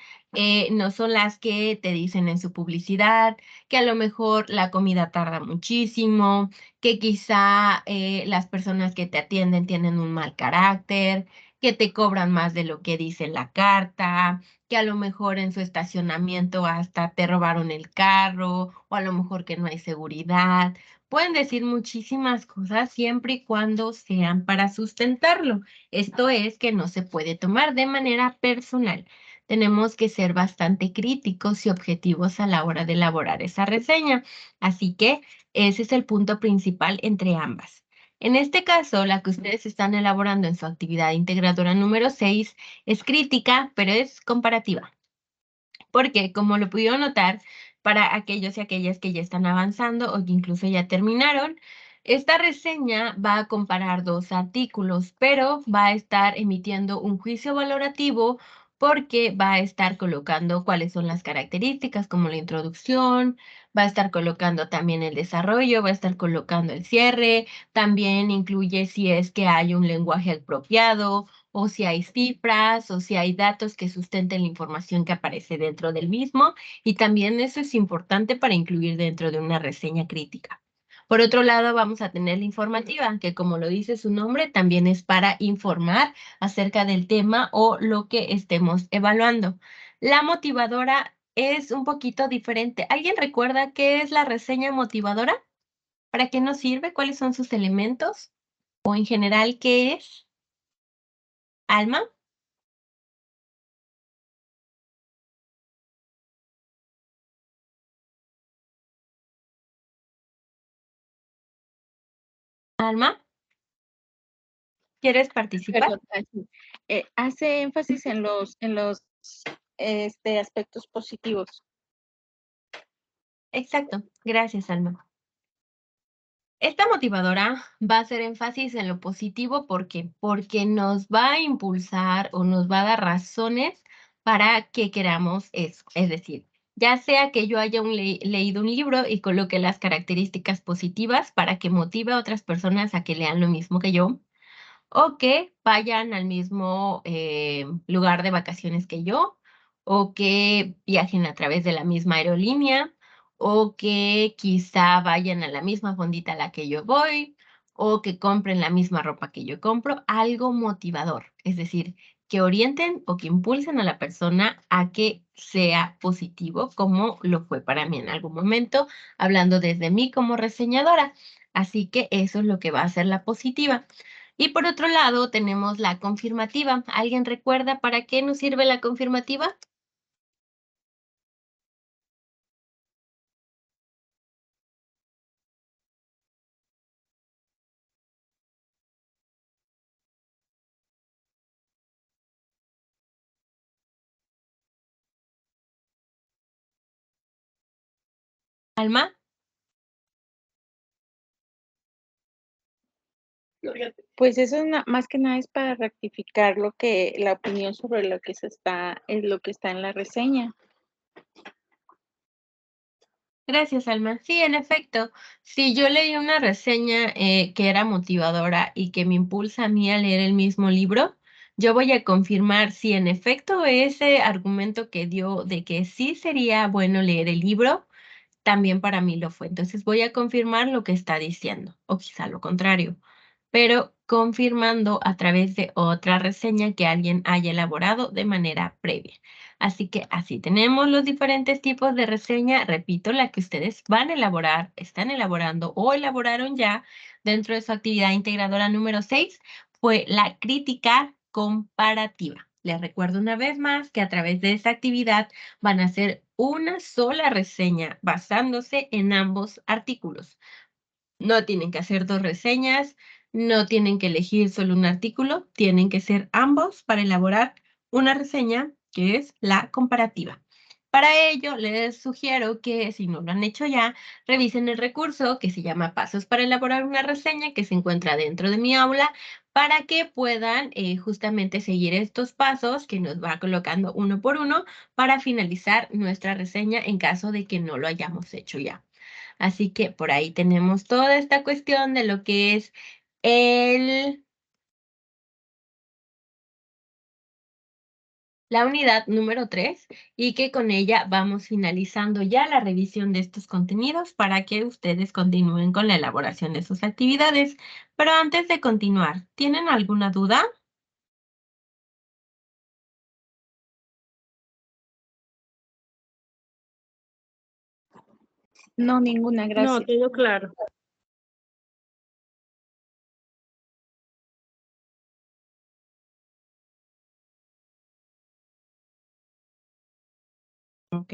no son las que te dicen en su publicidad, que a lo mejor la comida tarda muchísimo, que quizá las personas que te atienden tienen un mal carácter, que te cobran más de lo que dice la carta, que a lo mejor en su estacionamiento hasta te robaron el carro, o a lo mejor que no hay seguridad. Pueden decir muchísimas cosas siempre y cuando sean para sustentarlo. Esto es que no se puede tomar de manera personal. Tenemos que ser bastante críticos y objetivos a la hora de elaborar esa reseña. Así que ese es el punto principal entre ambas. En este caso, la que ustedes están elaborando en su actividad integradora número 6 es crítica, pero es comparativa. Porque, como lo pudieron notar, para aquellos y aquellas que ya están avanzando o que incluso ya terminaron, esta reseña va a comparar dos artículos, pero va a estar emitiendo un juicio valorativo porque va a estar colocando cuáles son las características, como la introducción, va a estar colocando también el desarrollo, va a estar colocando el cierre, también incluye si es que hay un lenguaje apropiado, o si hay cifras, o si hay datos que sustenten la información que aparece dentro del mismo, y también eso es importante para incluir dentro de una reseña crítica. Por otro lado, vamos a tener la informativa, que como lo dice su nombre, también es para informar acerca del tema o lo que estemos evaluando. La motivadora es un poquito diferente. ¿Alguien recuerda qué es la reseña motivadora? ¿Para qué nos sirve? ¿Cuáles son sus elementos? O en general, ¿qué es? ¿Alma? Alma, ¿quieres participar? Perdón, hace énfasis en los aspectos positivos. Exacto, gracias, Alma. Esta motivadora va a hacer énfasis en lo positivo porque nos va a impulsar o nos va a dar razones para que queramos eso. Es decir, ya sea que yo haya leído un libro y coloque las características positivas para que motive a otras personas a que lean lo mismo que yo, o que vayan al mismo lugar de vacaciones que yo, o que viajen a través de la misma aerolínea, o que quizá vayan a la misma fondita a la que yo voy, o que compren la misma ropa que yo compro, algo motivador, es decir, que orienten o que impulsen a la persona a que sea positivo, como lo fue para mí en algún momento, hablando desde mí como reseñadora. Así que eso es lo que va a ser la positiva. Y por otro lado, tenemos la confirmativa. ¿Alguien recuerda para qué nos sirve la confirmativa? Alma. Pues eso más que nada es para rectificar la opinión sobre lo que está en la reseña. Gracias, Alma. Sí, en efecto, si yo leí una reseña que era motivadora y que me impulsa a mí a leer el mismo libro, yo voy a confirmar si en efecto ese argumento que dio de que sí sería bueno leer el libro, también para mí lo fue. Entonces voy a confirmar lo que está diciendo, o quizá lo contrario. Pero confirmando a través de otra reseña que alguien haya elaborado de manera previa. Así que así tenemos los diferentes tipos de reseña. Repito, la que ustedes van a elaborar, están elaborando o elaboraron ya dentro de su actividad integradora número 6 fue la crítica comparativa. Les recuerdo una vez más que a través de esta actividad van a hacer una sola reseña basándose en ambos artículos. No tienen que hacer 2 reseñas, no tienen que elegir solo un artículo, tienen que ser ambos para elaborar una reseña que es la comparativa. Para ello, les sugiero que si no lo han hecho ya, revisen el recurso que se llama Pasos para elaborar una reseña, que se encuentra dentro de mi aula, para que puedan justamente seguir estos pasos que nos va colocando uno por uno para finalizar nuestra reseña en caso de que no lo hayamos hecho ya. Así que por ahí tenemos toda esta cuestión de lo que es la unidad número 3 y que con ella vamos finalizando ya la revisión de estos contenidos para que ustedes continúen con la elaboración de sus actividades. Pero antes de continuar, ¿tienen alguna duda? No, ninguna, No, gracias. todo claro. Ok,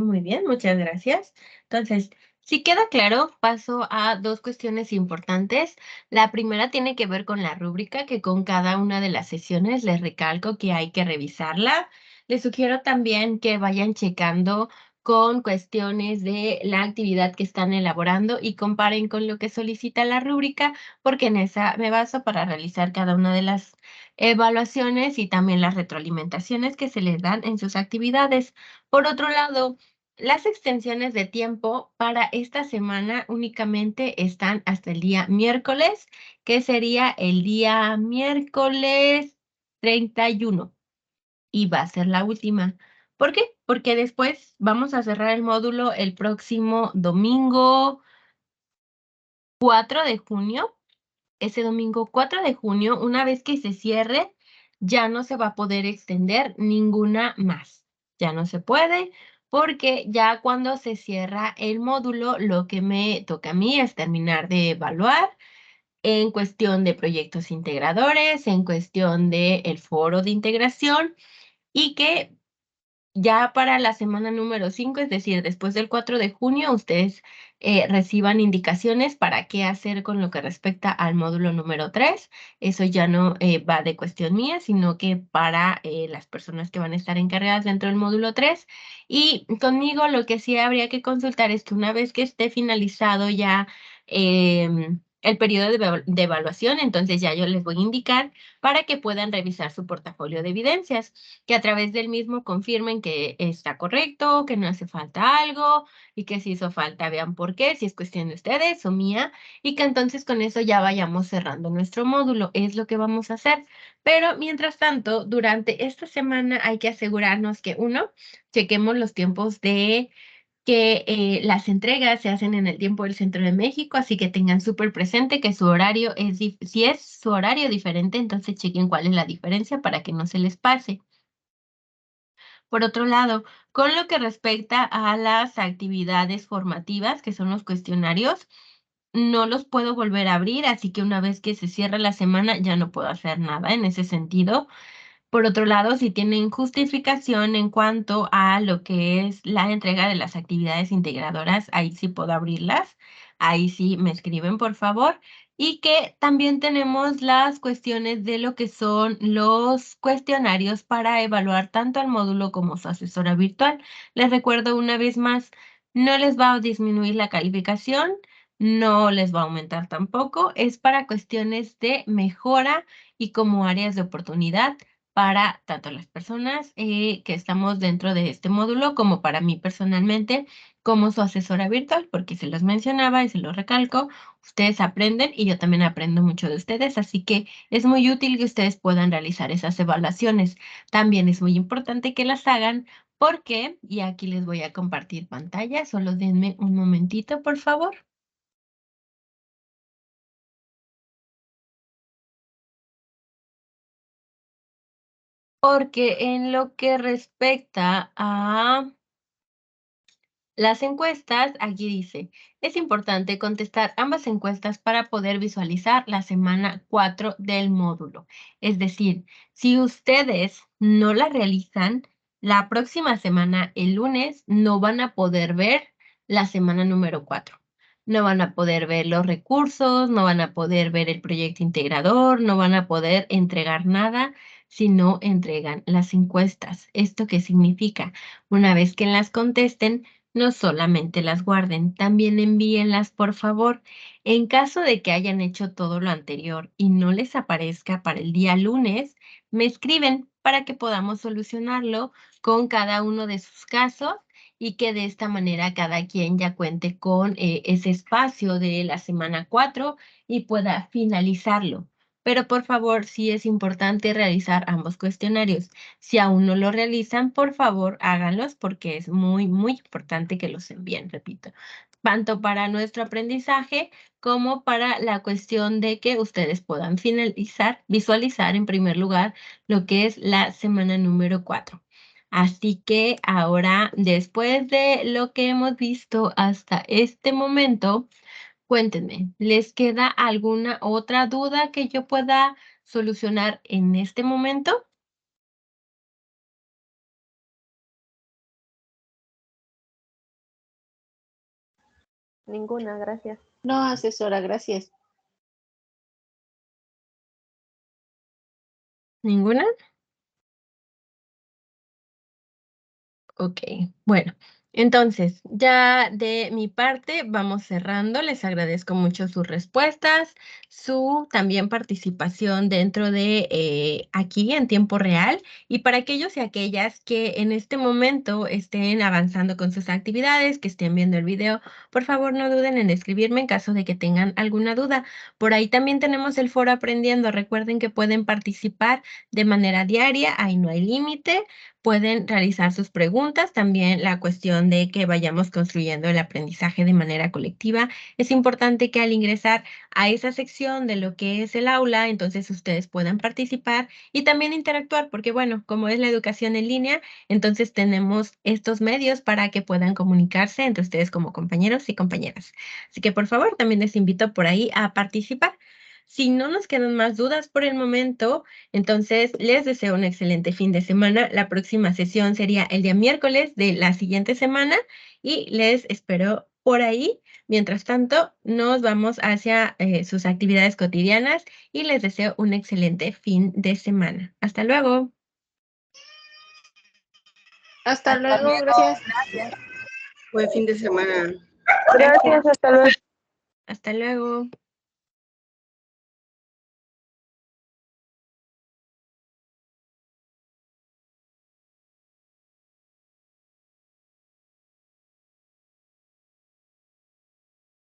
muy bien, muchas gracias. Entonces, si queda claro, paso a 2 cuestiones importantes. La primera tiene que ver con la rúbrica, que con cada una de las sesiones les recalco que hay que revisarla. Les sugiero también que vayan checando con cuestiones de la actividad que están elaborando y comparen con lo que solicita la rúbrica, porque en esa me baso para realizar cada una de las evaluaciones y también las retroalimentaciones que se les dan en sus actividades. Por otro lado, las extensiones de tiempo para esta semana únicamente están hasta el día miércoles, que sería el día miércoles 31 y va a ser la última. ¿Por qué? Porque después vamos a cerrar el módulo el próximo domingo 4 de junio. Ese domingo 4 de junio, una vez que se cierre, ya no se va a poder extender ninguna más. Ya no se puede porque ya cuando se cierra el módulo, lo que me toca a mí es terminar de evaluar en cuestión de proyectos integradores, en cuestión del foro de integración y que ya para la semana número 5, es decir, después del 4 de junio, ustedes reciban indicaciones para qué hacer con lo que respecta al módulo número 3. Eso ya no va de cuestión mía, sino que para las personas que van a estar encargadas dentro del módulo 3. Y conmigo lo que sí habría que consultar es que una vez que esté finalizado ya el periodo de evaluación, entonces ya yo les voy a indicar para que puedan revisar su portafolio de evidencias, que a través del mismo confirmen que está correcto, que no hace falta algo y que si hizo falta vean por qué, si es cuestión de ustedes o mía, y que entonces con eso ya vayamos cerrando nuestro módulo. Es lo que vamos a hacer. Pero mientras tanto, durante esta semana hay que asegurarnos que uno, chequemos los tiempos de que las entregas se hacen en el tiempo del centro de México, así que tengan súper presente que su horario es, si es su horario diferente, entonces chequen cuál es la diferencia para que no se les pase. Por otro lado, con lo que respecta a las actividades formativas, que son los cuestionarios, no los puedo volver a abrir, así que una vez que se cierra la semana ya no puedo hacer nada en ese sentido. Por otro lado, si tienen justificación en cuanto a lo que es la entrega de las actividades integradoras, ahí sí puedo abrirlas. Ahí sí me escriben, por favor. Y que también tenemos las cuestiones de lo que son los cuestionarios para evaluar tanto al módulo como su asesora virtual. Les recuerdo una vez más, no les va a disminuir la calificación, no les va a aumentar tampoco. Es para cuestiones de mejora y como áreas de oportunidad para tanto las personas que estamos dentro de este módulo como para mí personalmente como su asesora virtual, porque se los mencionaba y se los recalco, ustedes aprenden y yo también aprendo mucho de ustedes, así que es muy útil que ustedes puedan realizar esas evaluaciones. También es muy importante que las hagan porque, y aquí les voy a compartir pantalla, solo denme un momentito, por favor. Porque en lo que respecta a las encuestas, aquí dice, es importante contestar ambas encuestas para poder visualizar la semana 4 del módulo. Es decir, si ustedes no la realizan, la próxima semana, el lunes, no van a poder ver la semana número 4. No van a poder ver los recursos, no van a poder ver el proyecto integrador, no van a poder entregar nada si no entregan las encuestas. ¿Esto qué significa? Una vez que las contesten, no solamente las guarden, también envíenlas, por favor. En caso de que hayan hecho todo lo anterior y no les aparezca para el día lunes, me escriben para que podamos solucionarlo con cada uno de sus casos y que de esta manera cada quien ya cuente con ese espacio de la semana 4 y pueda finalizarlo. Pero por favor, sí es importante realizar ambos cuestionarios. Si aún no lo realizan, por favor, háganlos porque es muy, muy importante que los envíen, repito, tanto para nuestro aprendizaje como para la cuestión de que ustedes puedan visualizar en primer lugar lo que es la semana número 4. Así que ahora, después de lo que hemos visto hasta este momento, cuéntenme, ¿les queda alguna otra duda que yo pueda solucionar en este momento? Ninguna, gracias. No, asesora, gracias. ¿Ninguna? Ok, bueno, entonces ya de mi parte vamos cerrando. Les agradezco mucho sus respuestas, su también participación dentro de aquí en tiempo real. Y para aquellos y aquellas que en este momento estén avanzando con sus actividades, que estén viendo el video, por favor no duden en escribirme en caso de que tengan alguna duda. Por ahí también tenemos el foro aprendiendo. Recuerden que pueden participar de manera diaria, ahí no hay límite. Pueden realizar sus preguntas, también la cuestión de que vayamos construyendo el aprendizaje de manera colectiva. Es importante que al ingresar a esa sección de lo que es el aula, entonces ustedes puedan participar y también interactuar, porque bueno, como es la educación en línea, entonces tenemos estos medios para que puedan comunicarse entre ustedes como compañeros y compañeras. Así que por favor, también les invito por ahí a participar. Si no nos quedan más dudas por el momento, entonces, les deseo un excelente fin de semana. La próxima sesión sería el día miércoles de la siguiente semana y les espero por ahí. Mientras tanto, nos vamos hacia sus actividades cotidianas y les deseo un excelente fin de semana. Hasta luego. Hasta Hasta luego, luego, gracias. gracias. Buen fin de semana. Gracias, hasta luego. Hasta luego.